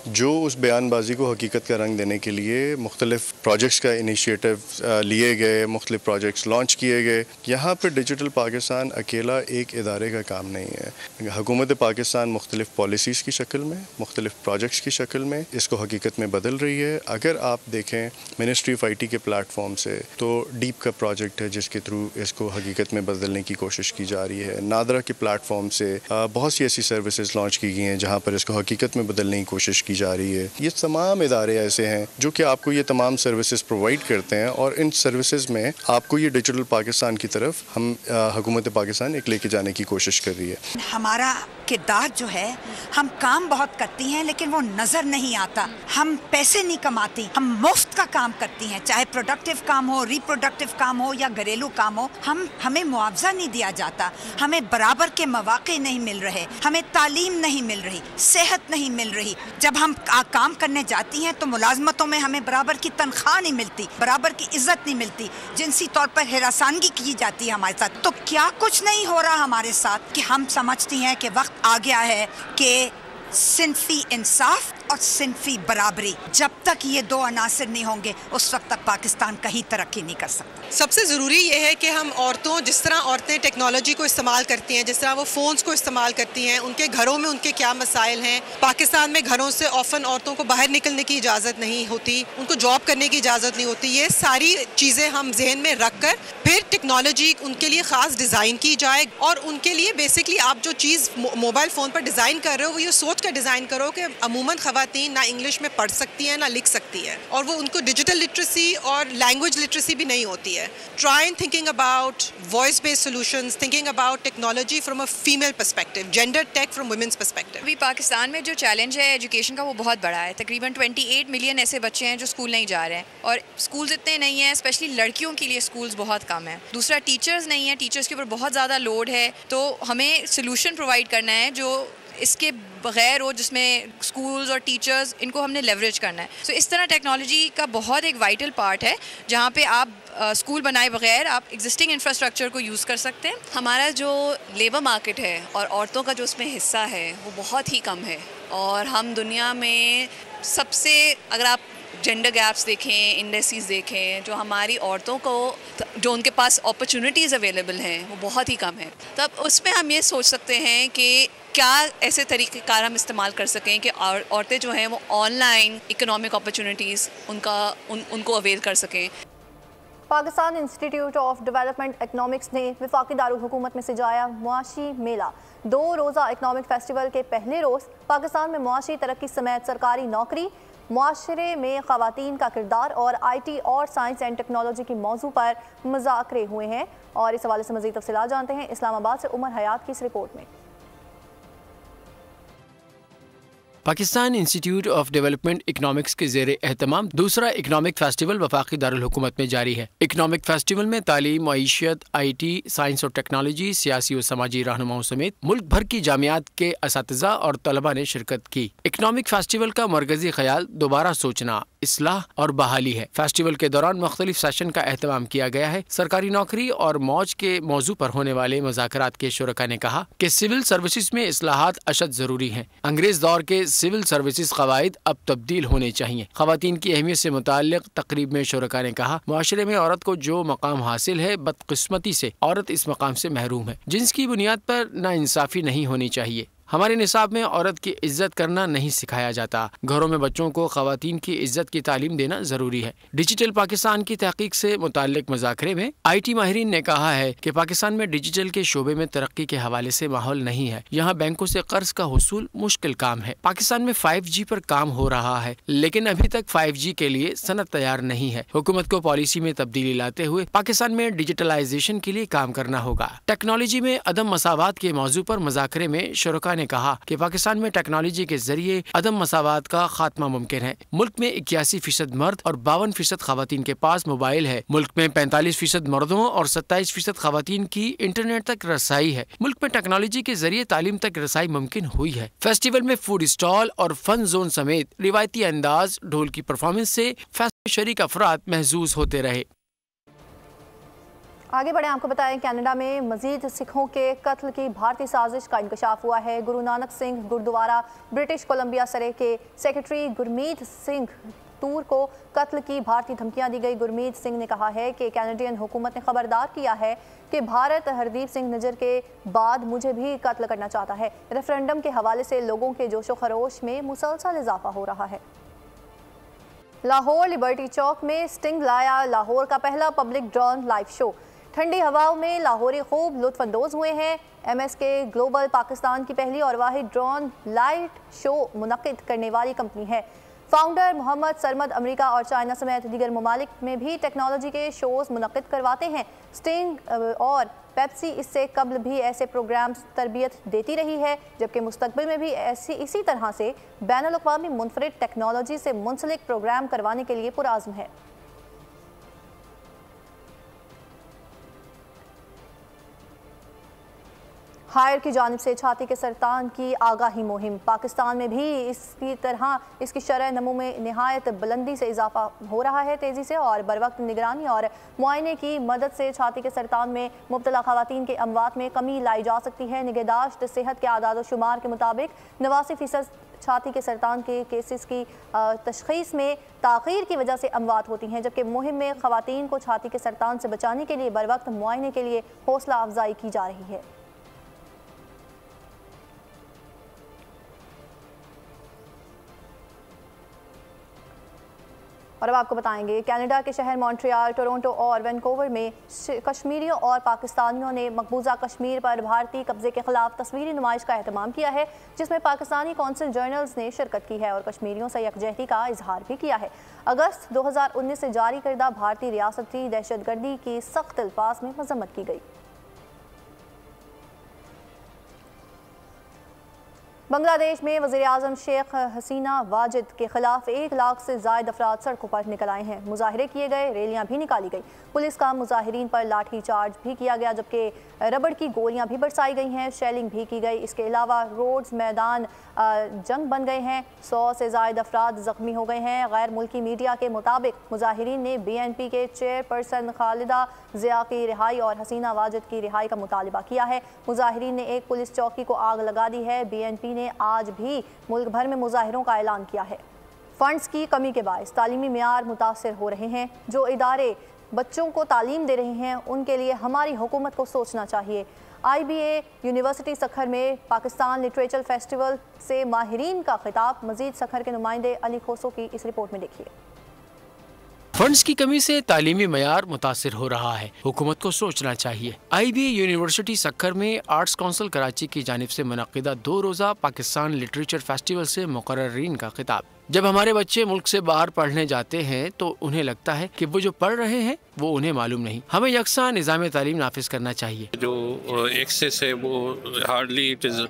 जो उस बयानबाजी को हकीकत का रंग देने के लिए मुख्तलिफ प्रोजेक्ट्स का इनिशिएटिव लिए गए, मुख्तलिफ प्रोजेक्ट्स लॉन्च किए गए। यहाँ पर डिजिटल पाकिस्तान अकेला एक इदारे का काम नहीं है। हुकूमत पाकिस्तान मुख्तलिफ पॉलिसीज़ की शक्ल में, मुख्तलिफ प्रोजेक्ट्स की शक्ल में इसको हकीकत में बदल रही है। अगर आप देखें मिनिस्ट्री ऑफ IT के प्लेटफॉर्म से, तो डीप का प्रोजेक्ट है जिसके थ्रू इसको हकीकत में बदलने की कोशिश की जा रही है। नादरा के प्लेटफॉर्म से बहुत सी ऐसी सर्विसेज लॉन्च की गई हैं जहाँ पर इसको हकीकत में बदलने की कोशिश की जा रही है। ये तमाम इदारे ऐसे हैं जो कि आपको ये तमाम सर्विसेज प्रोवाइड करते हैं, और इन सर्विसेज में आपको ये डिजिटल पाकिस्तान की तरफ हम हुकूमत पाकिस्तान एक लेके जाने की कोशिश कर रही है। हमारा किरदार जो है, हम काम बहुत करती हैं लेकिन वो नज़र नहीं आता। हम पैसे नहीं कमाती, हम मुफ्त का काम करती हैं, चाहे प्रोडक्टिव काम हो, रिप्रोडक्टिव काम हो या घरेलू काम हो। हमें मुआवजा नहीं दिया जाता, हमें बराबर के मौके नहीं मिल रहे, हमें तालीम नहीं मिल रही, सेहत नहीं मिल रही। जब हम काम करने जाती हैं तो मुलाजमतों में हमें बराबर की तनख्वाह नहीं मिलती, बराबर की इज्जत नहीं मिलती, जिनसी तौर पर हिरासानगी की जाती है हमारे साथ। तो क्या कुछ नहीं हो रहा हमारे साथ कि हम समझती हैं कि वक्त आ गया है कि सिंफी इंसाफ और सिंफी बराबरी, जब तक ये 2 अनासर नहीं होंगे उस वक्त तक पाकिस्तान कहीं तरक्की नहीं कर सकता। सबसे ज़रूरी ये है कि हम औरतों, जिस तरह औरतें टेक्नोलॉजी को इस्तेमाल करती हैं, जिस तरह वो फ़ोन्स को इस्तेमाल करती हैं, उनके घरों में उनके क्या मसाइल हैं। पाकिस्तान में घरों से ऑफन औरतों को बाहर निकलने की इजाज़त नहीं होती, उनको जॉब करने की इजाज़त नहीं होती। ये सारी चीज़ें हम जहन में रख कर फिर टेक्नोलॉजी उनके लिए ख़ास डिज़ाइन की जाए, और उनके लिए बेसिकली आप जो चीज़ मोबाइल फ़ोन पर डिज़ाइन कर रहे हो वो ये सोच कर डिज़ाइन करो कि अमूमन ख़वातीन ना इंग्लिश में पढ़ सकती हैं ना लिख सकती हैं, और वो उनको डिजिटल लिटरेसी और लैंग्वेज लिटरेसी भी नहीं होती है। Try and thinking about voice-based solutions, thinking about technology from a female perspective, gender tech from women's perspective. अभी पाकिस्तान में जो चैलेंज है एजुकेशन का वो बहुत बड़ा है। तकरीबन 28 मिलियन ऐसे बच्चे हैं जो स्कूल नहीं जा रहे हैं, और स्कूल्स इतने नहीं हैं, स्पेशली लड़कियों के लिए स्कूल्स बहुत कम है। दूसरा, टीचर्स नहीं है, टीचर्स के ऊपर बहुत ज़्यादा लोड है। तो हमें सोल्यूशन प्रोवाइड करना है जो इसके बगैर हो, जिसमें स्कूल्स और टीचर्स इनको हमने लेवरेज करना है। तो इस तरह टेक्नोलॉजी का बहुत एक वाइटल पार्ट है जहाँ पे आप स्कूल बनाए बगैर आप एग्जिस्टिंग इंफ्रास्ट्रक्चर को यूज़ कर सकते हैं। हमारा जो लेबर मार्केट है और औरतों का जो उसमें हिस्सा है वो बहुत ही कम है, और हम दुनिया में सबसे, अगर आप जेंडर गैप्स देखें, इंडेक्सेस देखें, जो हमारी औरतों को जो उनके पास अपॉर्चुनिटीज़ अवेलेबल हैं वो बहुत ही कम है। तब उसमें हम ये सोच सकते हैं कि क्या ऐसे तरीक़ेकार हम इस्तेमाल कर सकें कि औरतें जो हैं वो ऑनलाइन इकोनॉमिक अपॉर्चुनिटीज़ उनको अवेल कर सकें। Pakistan institute of development economics ने वफाकी दारुल हुकूमत में सजाया मुआशी मेला। 2 रोज़ा इकनॉमिक फेस्टिवल के पहले रोज़ पाकिस्तान में मुआशी तरक्की समेत सरकारी नौकरी, मुआशरे में ख़वातीन का किरदार और IT और साइंस एंड टेक्नोलॉजी की मौजू पर मुज़ाकरे हुए हैं। और इस हवाले से मज़ीद तफ़सीलात जानते हैं इस्लामाबाद से उमर हयात की इस रिपोर्ट में। Pakistan institute of development economics के ज़ेरे एहतमाम दूसरा इकनॉमिक फेस्टिवल वफाकी दारुल हुकूमत में जारी है। इकनॉमिक फेस्टिवल में तालीम, मईशत, IT, साइंस और टेक्नोलॉजी, सियासी और समाजी रहनुमाओं समेत मुल्क भर की जामियात के असातिज़ा और तलबा ने शिरकत की। इकनॉमिक फेस्टिवल का मरकजी ख्याल दोबारा सोचना, इस्लाह और बहाली है। फेस्टिवल के दौरान मुख्तलिफ सेशन का एहतमाम किया गया है। सरकारी नौकरी और मौज के मौजू पर होने वाले मुज़ाकरात के शुरका ने कहा कि सिविल सर्विसेज में इस्लाहात अशद जरूरी हैं। अंग्रेज दौर के सिविल सर्विसेज कवायद अब तब्दील होने चाहिए। खवातीन की अहमियत से मुताल्लिक तकरीब में शुरका ने कहा, मुआशरे में औरत को जो मकाम हासिल है, बदकिस्मती से औरत इस मकाम से महरूम है, जिन्स की बुनियाद पर नाइंसाफी नहीं होनी चाहिए। हमारे निसाब में औरत की इज्जत करना नहीं सिखाया जाता। घरों में बच्चों को खवातीन की इज्जत की तालीम देना जरूरी है। डिजिटल पाकिस्तान की तहकीक से मुताल्लिक मुज़ाकरे में IT माहिरीन ने कहा है कि पाकिस्तान में डिजिटल के शोबे में तरक्की के हवाले से माहौल नहीं है। यहाँ बैंकों से कर्ज का हुसूल मुश्किल काम है। पाकिस्तान में 5G पर काम हो रहा है, लेकिन अभी तक 5G के लिए सनद तैयार नहीं है। हुकूमत को पॉलिसी में तब्दीली लाते हुए पाकिस्तान में डिजिटलाइजेशन के लिए काम करना होगा। टेक्नोलॉजी में अदम मसावात के मौजू पर मुज़ाकरे में शुरका ने कहा कि पाकिस्तान में टेक्नोलॉजी के जरिए अदम मसावात का खात्मा मुमकिन है। मुल्क में 81% मर्द और 52% खवातीन के पास मोबाइल है। मुल्क में 45% मर्दों और 27% खवातीन की इंटरनेट तक रसाई है। मुल्क में टेक्नोलॉजी के जरिए तालीम तक रसाई मुमकिन हुई है। फेस्टिवल में फूड स्टॉल और फन जोन समेत रिवायती अंदाज, ढोल की परफॉर्मेंस से फेस्टिवल शरीक अफराद महसूस होते रहे। आगे बढ़े, आपको बताएं कनाडा में मजीद सिखों के कत्ल की भारतीय साजिश का इंकशाफ हुआ है। गुरु नानक सिंह गुरुद्वारा ब्रिटिश कोलंबिया सरे के सेक्रेटरी गुरमीत सिंह तूर को कत्ल की भारतीय धमकियां दी गई। गुरमीत सिंह ने कहा है कि कैनेडियन हुकूमत ने खबरदार किया है कि भारत हरदीप सिंह निज्जर के बाद मुझे भी कत्ल करना चाहता है। रेफरेंडम के हवाले से लोगों के जोशो खरोश में मुसलसल इजाफा हो रहा है। लाहौर लिबर्टी चौक में स्टिंग लाया लाहौर का पहला पब्लिक ड्रोन लाइव शो। ठंडी हवाओं में लाहौरी खूब लुत्फानंदोज हुए हैं। MSK ग्लोबल पाकिस्तान की पहली और वाहिद ड्रोन लाइट शो मुनक्किद करने वाली कंपनी है। फाउंडर मोहम्मद सरमद अमेरिका और चाइना समेत दीगर ममालिक में भी टेक्नोलॉजी के शोज मुनक्किद करवाते हैं। स्टिंग और पेप्सी इससे कबल भी ऐसे प्रोग्राम्स तरबियत देती रही है, जबकि मुस्तकबिल में भी इसी तरह से बैनुल अक़वामी मुनफरिद टेक्नोलॉजी से मुंसलिक प्रोग्राम करवाने के लिए पुरआज़्म है। हायर की जानिब से छाती के सरतान की आगाही मुहिम। पाकिस्तान में भी इसी तरह इसकी शरह नमू में निहायत बुलंदी से इजाफा हो रहा है। तेज़ी से और बरवक्त निगरानी और मुआयने की मदद से छाती के सरतान में मुब्तला खवातीन के अमवात में कमी लाई जा सकती है। निगहदाश्त सेहत के आदाद व शुमार के मुताबिक 89% छाती के सरतान के केसेस की तशख़ीस में ताख़ीर की वजह से अमवात होती हैं, जबकि मुहिम में खवातीन को छाती के सरतान से बचाने के लिए बरवक्त मुआयने के लिए हौसला अफजाई की जा रही है। और अब आपको बताएंगे कनाडा के शहर मॉन्ट्रियल, टोरंटो और वैनकूवर में कश्मीरियों और पाकिस्तानियों ने मकबूजा कश्मीर पर भारतीय कब्जे के खिलाफ तस्वीरी नुमाइश का एहतमाम किया है, जिसमें पाकिस्तानी कौंसिल जर्नल्स ने शिरकत की है और कश्मीरियों से यकजहती का इजहार भी किया है। अगस्त 2019 से जारी करदा भारतीय रियासती दहशतगर्दी की सख्त अल्फाज में मजम्मत की गई। बांग्लादेश में वज़ीर-ए-आज़म शेख हसीना वाजिद के खिलाफ 1 लाख से ज़ायद अफराद सड़कों पर निकल आए हैं। मुजाहिरे किए गए, रैलियां भी निकाली गई। पुलिस का मुजाहिरीन पर लाठी चार्ज भी किया गया, जबकि रबड़ की गोलियां भी बरसाई गई हैं, शेलिंग भी की गई। इसके अलावा रोड्स मैदान जंग बन गए हैं। 100 से ज़ायद अफराद ज़ख्मी हो गए हैं। गैर मुल्की मीडिया के मुताबिक मुजाहिरीन ने BNP के चेयरपर्सन खालिदा ज़िया की रिहाई और हसीना वाजिद की रिहाई का मुतालबा किया है। मुजाहिरीन ने एक पुलिस चौकी को आग लगा दी है। BNP ने आज भी मुल्क भर में मुजाहिरों का ऐलान किया है। फंड्स की कमी के बायस तालीमी मियार मुतासर हो रहे हैं। जो इदारे बच्चों को तालीम दे रहे हैं उनके लिए हमारी हुकूमत को सोचना चाहिए। IBA यूनिवर्सिटी सखर में पाकिस्तान लिटरेचर फेस्टिवल से माहिरीन का खिताब। मजीद सखर के नुमाइंदे अली खोसो की इस रिपोर्ट में देखिए। फंड्स की कमी से तालीमी मयार मुतासिर हो रहा है, हुकूमत को सोचना चाहिए। IBA यूनिवर्सिटी सक्खर में आर्ट्स काउंसिल कराची की जानिब से मुनक्किदा 2 रोज़ा पाकिस्तान लिटरेचर फेस्टिवल से मुकर्ररीन का खिताब। जब हमारे बच्चे मुल्क से बाहर पढ़ने जाते हैं तो उन्हें लगता है कि वो जो पढ़ रहे हैं वो उन्हें मालूम नहीं। हमें यकसा निज़ाम तालीम नाफिज करना चाहिए। जो एक्सेस है वो हार्डली इट इज़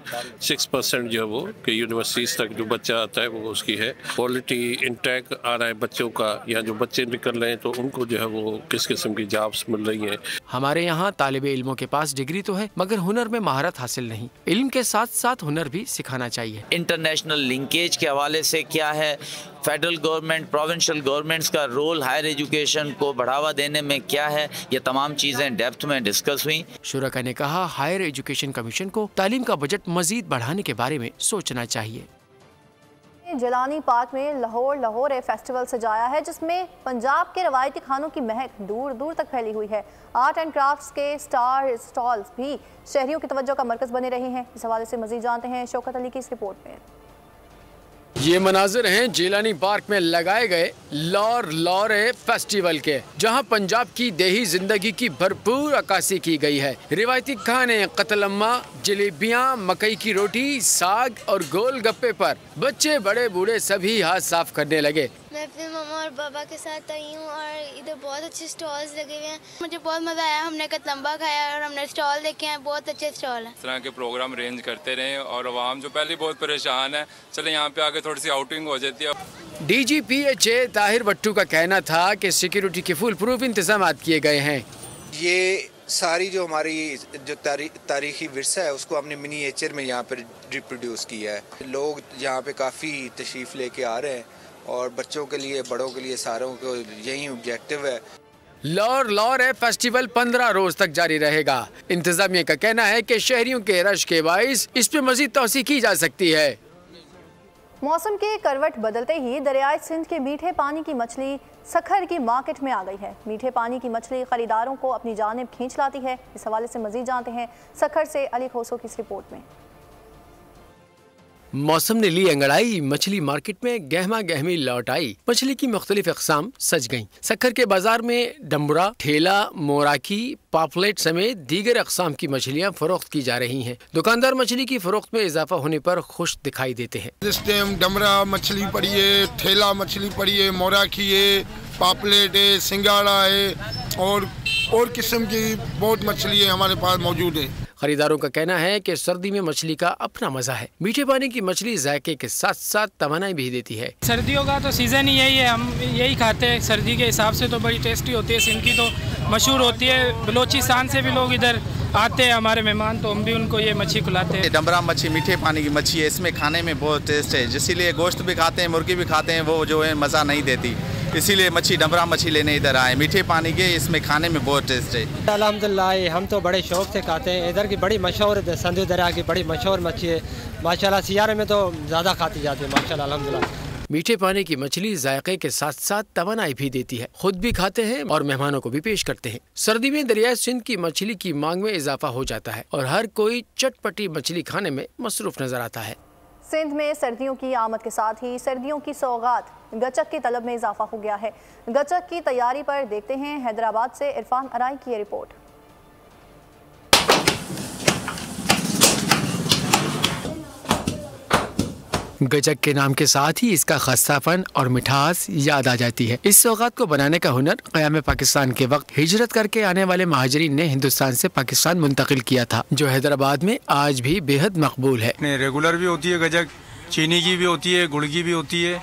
6% जो है वो कि यूनिवर्सिटीज़ तक जो बच्चा आता है वो उसकी है। क्वालिटी इंटैक आ रहा है बच्चों का, या जो बच्चे निकल रहे हैं तो उनको जो है वो किस किस्म की जॉब्स मिल रही हैं। हमारे यहाँ तालिबे इल्मों के पास डिग्री तो है मगर हुनर में महारत हासिल नहीं। इल्म के साथ साथ हुनर भी सिखाना चाहिए। इंटरनेशनल लिंकेज के हवाले से क्या है, फेडरल गवर्नमेंट, प्रोविंशियल गवर्नमेंट्स का रोल हायर एजुकेशन को बढ़ावा देने में क्या है, ये तमाम चीज़ें डेप्थ में डिस्कस हुई। शुरा ने कहा हायर एजुकेशन कमीशन को तालीम का बजट मजीद बढ़ाने के बारे में सोचना चाहिए। जिलानी पार्क में लाहौर फेस्टिवल सजाया है जिसमें पंजाब के रवायती खानों की महक दूर दूर तक फैली हुई है। आर्ट एंड क्राफ्ट्स के स्टॉल्स भी शहरियों की तवज्जो का मरकज बने रहे हैं। इस हवाले से मजीद जानते हैं शौकत अली की इस रिपोर्ट में। ये मनाजिर हैं जिलानी पार्क में लगाए गए लाहौर फेस्टिवल के, जहां पंजाब की देही जिंदगी की भरपूर अक्कासी की गई है। रिवायती खाने कतलम्मा, जलेबियां, मकई की रोटी, साग और गोल गप्पे पर बच्चे बड़े बूढ़े सभी हाथ साफ करने लगे। मैं अपने मामा और पापा के साथ आई हूँ और इधर बहुत अच्छे स्टॉल्स लगे हुए हैं। मुझे बहुत मज़ा आया। हमने कतलम्बा खाया और हमने स्टॉल देखे हैं, बहुत अच्छे स्टॉल हैं। इस तरह के प्रोग्राम अरेंज करते रहें और आवाम जो पहले बहुत परेशान है, चले यहाँ पे आके थोड़ी सी आउटिंग हो जाती है। DGPHA ताहिर भट्टू का कहना था कि सिक्योरिटी के फुल प्रूफ इंतजाम किए गए हैं। ये सारी जो हमारी जो तारीखी विरसा है उसको हमने मिनीएचर में यहाँ पर रिप्रोड्यूस किया है। लोग यहाँ पे काफ़ी तशरीफ़ लेके आ रहे हैं और बच्चों के लिए, बड़ों के लिए, सारों को यही ऑब्जेक्टिव है। लाहौर फेस्टिवल 15 रोज तक जारी रहेगा। इंतजामिया का कहना है कि शहरियों के रश के बाइस इस पे मजीद तौसी की जा सकती है। मौसम के करवट बदलते ही दरियाए सिंध के मीठे पानी की मछली सखर की मार्केट में आ गई है। मीठे पानी की मछली खरीदारों को अपनी जानिब खींच लाती है। इस हवाले से मजीद जानते हैं सखर से अली खोसो की इस रिपोर्ट में। मौसम ने ली अंगड़ाई, मछली मार्केट में गहमा गहमी लौट आई। मछली की मुख्तलिफ अक़साम सज गईं। सखर के बाजार में डम्बरा, ठेला, मोराकी, पापलेट समेत दीगर अक़साम की मछलियाँ फरोख्त की जा रही हैं। दुकानदार मछली की फरोख्त में इजाफा होने पर खुश दिखाई देते हैं। इस टाइम डमरा मछली पड़ी है, ठेला मछली पड़ी है, मोराकी है, पापलेट है, सिंगाड़ा है और किस्म की बहुत मछली है हमारे पास मौजूद है। खरीदारों का कहना है कि सर्दी में मछली का अपना मजा है। मीठे पानी की मछली जायके के साथ साथ तमन्नाई भी देती है। सर्दियों का तो सीज़न ही यही है, हम यही खाते हैं। सर्दी के हिसाब से तो बड़ी टेस्टी होती है। सिंध की तो मशहूर होती है। बलोचिस्तान से भी लोग इधर आते हैं हमारे मेहमान, तो हम भी उनको ये मच्छी खिलाते हैं। डमरा मच्छी मीठे पानी की मच्छी है, इसमें खाने में बहुत टेस्ट है। इसीलिए गोश्त भी खाते हैं, मुर्गी भी खाते हैं, वो जो है मज़ा नहीं देती। इसीलिए डमरा मच्छी लेने इधर आए। मीठे पानी के, इसमें खाने में बहुत टेस्ट है। अल्हम्दुलिल्लाह हम तो बड़े शौक से खाते हैं। इधर की बड़ी मशहूर संधू दरिया की बड़ी मशहूर मच्छी है माशाल्लाह। सियारे में तो ज़्यादा खाती जाती है माशाल्लाह अल्हम्दुलिल्लाह। मीठे पानी की मछली जायके के साथ साथ तमन्नाई भी देती है। खुद भी खाते हैं और मेहमानों को भी पेश करते हैं। सर्दी में दरियाए सिंध की मछली की मांग में इजाफा हो जाता है और हर कोई चटपटी मछली खाने में मसरूफ नजर आता है। सिंध में सर्दियों की आमद के साथ ही सर्दियों की सौगात गचक की तलब में इजाफा हो गया है। गचक की तैयारी पर देखते हैं हैदराबाद से इरफान अराई की रिपोर्ट। गचक के नाम के साथ ही इसका खस्तापन और मिठास याद आ जाती है। इस सौगात को बनाने का हुनर क़याम पाकिस्तान के वक्त हिजरत करके आने वाले महाजरीन ने हिंदुस्तान से पाकिस्तान मुंतकिल किया था, जो हैदराबाद में आज भी बेहद मकबूल है। रेगुलर भी होती है गचक, चीनी की भी होती है, गुड़ की भी होती है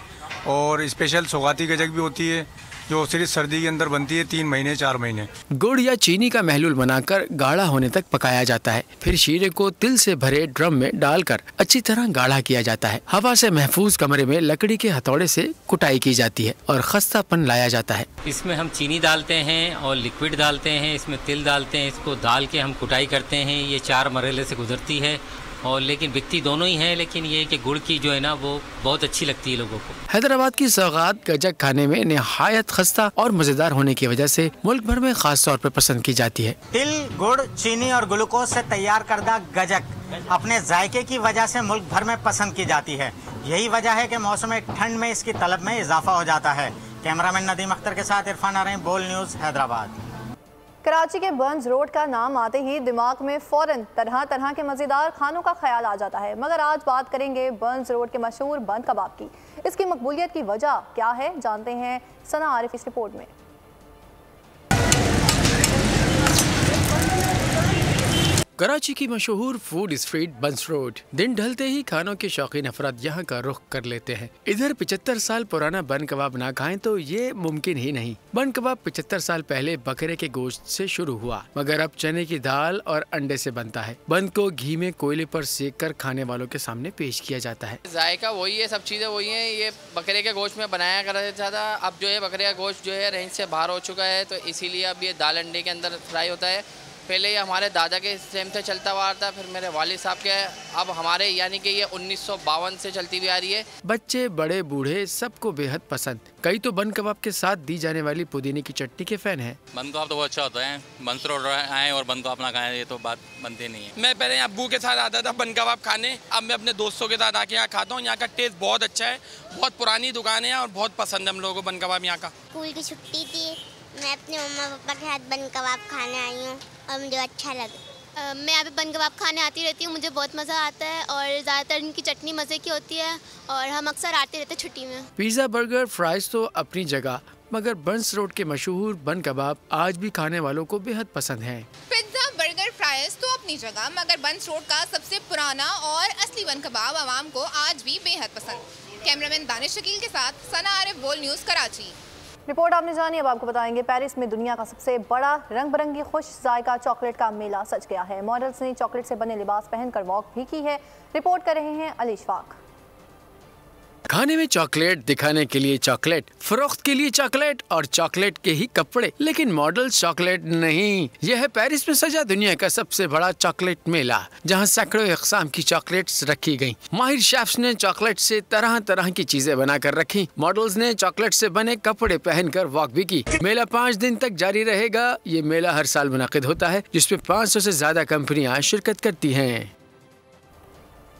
और स्पेशल सौगाती गचक भी होती है जो सिर्फ सर्दी के अंदर बनती है 3 महीने 4 महीने। गुड़ या चीनी का महलूल बनाकर गाढ़ा होने तक पकाया जाता है। फिर शीरे को तिल से भरे ड्रम में डालकर अच्छी तरह गाढ़ा किया जाता है। हवा से महफूज कमरे में लकड़ी के हथौड़े से कुटाई की जाती है और खस्तापन लाया जाता है। इसमें हम चीनी डालते हैं और लिक्विड डालते हैं, इसमें तिल डालते हैं, इसको डाल के हम कुटाई करते हैं। ये 4 मरहले से गुजरती है और लेकिन बिकती दोनों ही हैं, लेकिन ये कि गुड़ की जो है ना वो बहुत अच्छी लगती है लोगों को। हैदराबाद की सौगात गचक खाने में निहायत खस्ता और मजेदार होने की वजह से मुल्क भर में खास तौर पर पसंद की जाती है। तिल, गुड़, चीनी और ग्लूकोज से तैयार करदा गचक अपने जायके की वजह से मुल्क भर में पसंद की जाती है। यही वजह है कि मौसम ठंड में इसकी तलब में इजाफा हो जाता है। कैमरामैन नदीम अख्तर के साथ इरफान अराई, बोल न्यूज़, हैदराबाद। कराची के बंस रोड का नाम आते ही दिमाग में फ़ौरन तरह तरह के मज़ेदार खानों का ख्याल आ जाता है, मगर आज बात करेंगे बंस रोड के मशहूर बंद कबाब की। इसकी मकबूलियत की वजह क्या है, जानते हैं सना आरिफ इस रिपोर्ट में। कराची की मशहूर फूड स्ट्रीट बंस रोड, दिन ढलते ही खानों के शौकीन अफराद यहाँ का रुख कर लेते हैं। इधर 75 साल पुराना बन कबाब ना खाएं तो ये मुमकिन ही नहीं। बन कबाब 75 साल पहले बकरे के गोश्त से शुरू हुआ, मगर अब चने की दाल और अंडे से बनता है। बंद को घी में कोयले पर सेक कर खाने वालों के सामने पेश किया जाता है। जायका वही है, सब चीज़ें वही हैं। ये बकरे के गोश्त में बनाया करता था, अब जो है बकरे का गोश्त जो है रेंज से बाहर हो चुका है, तो इसीलिए अब ये दाल अंडे के अंदर फ्राई होता है। पहले ये हमारे दादा के टाइम से चलता हुआ था, फिर मेरे वालिद साहब के, अब हमारे यानी कि ये 1952 से चलती हुई आ रही है। बच्चे बड़े बूढ़े सबको बेहद पसंद। कई तो बन कबाब के साथ दी जाने वाली पुदीने की चटनी के फैन हैं। बन कबाब तो बहुत अच्छा होता है, बंस रोड आए और बन कबाब ना खाएं ये तो बात बनती नहीं है। मैं पहले अब्बू के साथ आता था बन कबाब खाने, अब मैं अपने दोस्तों के साथ आके यहाँ खाता हूँ। यहाँ का टेस्ट बहुत अच्छा है, बहुत पुरानी दुकान है और बहुत पसंद है हम लोगों को बन कबाब यहाँ का। स्कूल की छुट्टी थी, मैं अपने मम्मा पापा के साथ बन कबाब खाने आई हूँ और मुझे अच्छा लगा। मैं यहाँ पे बन कबाब खाने आती रहती हूँ, मुझे बहुत मज़ा आता है और ज़्यादातर इनकी चटनी मज़े की होती है और हम अक्सर आते रहते हैं छुट्टी में। पिज़्ज़ा, बर्गर, फ्राइज तो अपनी जगह, मगर बंस रोड के मशहूर बन कबाब आज भी खाने वालों को बेहद पसंद हैं। पिज़्ज़ा, बर्गर, फ्राइज तो अपनी जगह, मगर बंस रोड का सबसे पुराना और असली बन कबाब आवाम को आज भी बेहद पसंद। कैमरामैन दानिश शकील के साथ सना आरिफ, बोल न्यूज़, कराची। रिपोर्ट आपने जानी, अब आपको बताएंगे पेरिस में दुनिया का सबसे बड़ा रंग बिरंगी खुश जायका चॉकलेट का मेला सज गया है। मॉडल्स ने चॉकलेट से बने लिबास पहनकर वॉक भी की है। रिपोर्ट कर रहे हैं अली इशफाक। खाने में चॉकलेट, दिखाने के लिए चॉकलेट, फरोख्त के लिए चॉकलेट और चॉकलेट के ही कपड़े, लेकिन मॉडल चॉकलेट नहीं। यह है पेरिस में सजा दुनिया का सबसे बड़ा चॉकलेट मेला, जहां सैकड़ों अक़साम की चॉकलेट्स रखी गईं। माहिर शेफ्स ने चॉकलेट से तरह तरह की चीजें बनाकर रखी। मॉडल्स ने चॉकलेट से बने कपड़े पहनकर वॉक भी की। मेला 5 दिन तक जारी रहेगा। ये मेला हर साल मुनक़िद होता है, जिसमें 500 से ज्यादा कंपनियां शिरकत करती हैं।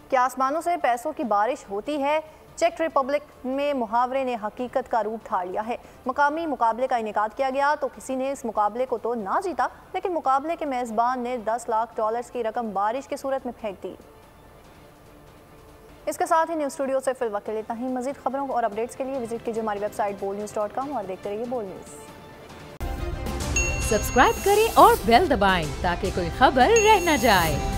क्या आसमानों से पैसों की बारिश होती है? चेक रिपब्लिक में मुहावरे ने हकीकत का रूप धार लिया है। मकामी मुकाबले का इनेकाद किया गया तो किसी ने इस मुकाबले को तो ना जीता, लेकिन मुकाबले के मेज़बान ने $10 लाख की रकम बारिश की सूरत में फेंक दी। इसके साथ ही न्यूज़ स्टूडियो से फिलहाल के लिए इतना ही। मज़ीद खबरों और अपडेट्स के लिए विजिट कीजिए हमारी वेबसाइट bolnews.com और देखते रहिए बोल न्यूज़। सब्सक्राइब करें और बेल दबाएं ताकि कोई खबर रह न जाए।